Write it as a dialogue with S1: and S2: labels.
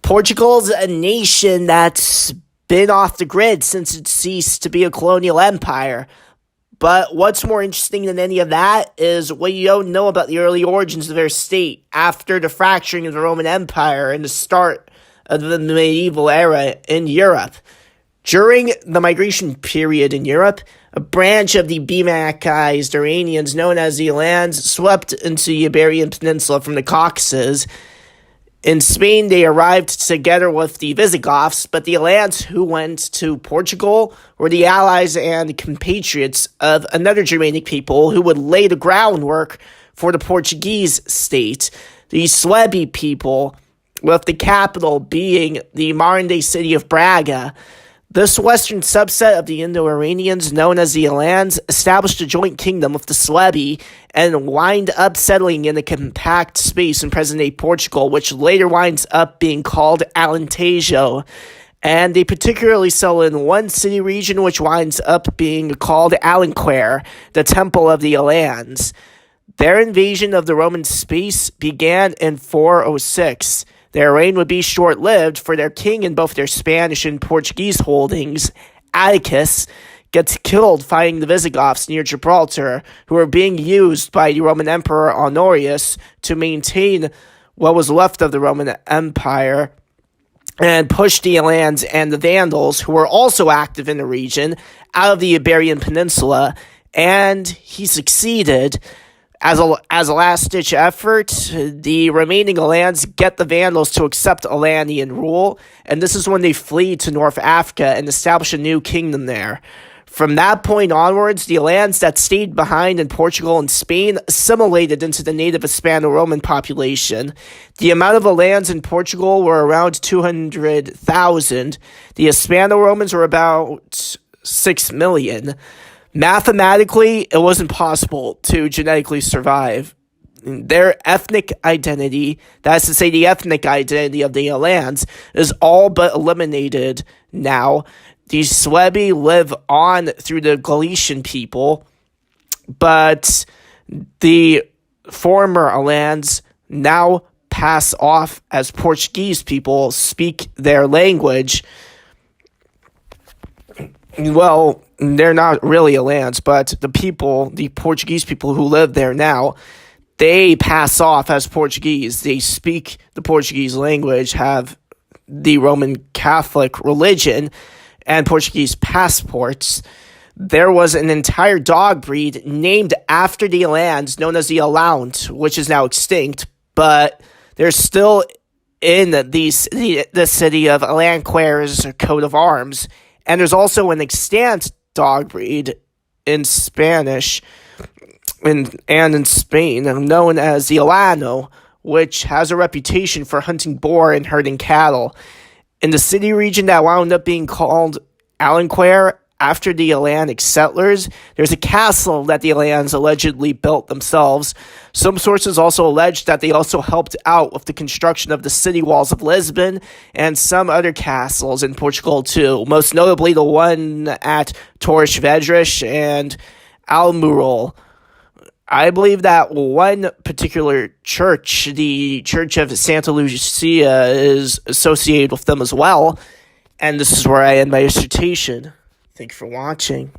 S1: Portugal's a nation that's been off the grid since it ceased to be a colonial empire. But what's more interesting than any of that is what you don't know about the early origins of their state after the fracturing of the Roman Empire and the start of the medieval era in Europe. During the migration period in Europe, a branch of the Germanicized Iranians known as the Alans swept into the Iberian Peninsula from the Caucasus. In Spain, they arrived together with the Visigoths, but the Alans who went to Portugal were the allies and compatriots of another Germanic people who would lay the groundwork for the Portuguese state, the Suebi people, with the capital being the modern-day city of Braga. This western subset of the Indo-Iranians, known as the Alans, established a joint kingdom with the Suebi and wind up settling in a compact space in present-day Portugal, which later winds up being called Alentejo. And they particularly settle in one city region, which winds up being called Alenquer, the Temple of the Alans. Their invasion of the Roman space began in 406. Their reign would be short-lived, for their king in both their Spanish and Portuguese holdings, Atticus, gets killed fighting the Visigoths near Gibraltar, who were being used by the Roman Emperor Honorius to maintain what was left of the Roman Empire and push the Alans and the Vandals, who were also active in the region, out of the Iberian Peninsula, and he succeeded. As a last-ditch effort, the remaining Alans get the Vandals to accept Alanian rule, and this is when they flee to North Africa and establish a new kingdom there. From that point onwards, the Alans that stayed behind in Portugal and Spain assimilated into the native Hispano-Roman population. The amount of Alans in Portugal were around 200,000. The Hispano-Romans were about 6 million. Mathematically, it wasn't possible to genetically survive. Their ethnic identity, that is to say the ethnic identity of the Alans, is all but eliminated now. The Suebi live on through the Galician people, but the former Alans now pass off as Portuguese people, speak their language. Well, they're not really Alans, but the Portuguese people who live there now, they pass off as Portuguese. They speak the Portuguese language, have the Roman Catholic religion, and Portuguese passports. There was an entire dog breed named after the Alans, known as the Alount, which is now extinct, but they're still in the city of Alenquer's coat of arms. And there's also an extant dog breed in Spanish and in Spain known as the Alano, which has a reputation for hunting boar and herding cattle. In the city region that wound up being called Alenquer after the Alanic settlers, there's a castle that the Alans allegedly built themselves. Some sources also allege that they also helped out with the construction of the city walls of Lisbon and some other castles in Portugal too, most notably the one at Torres Vedras and Almurol. I believe that one particular church, the Church of Santa Lucia, is associated with them as well. And this is where I end my dissertation. Thank you for watching.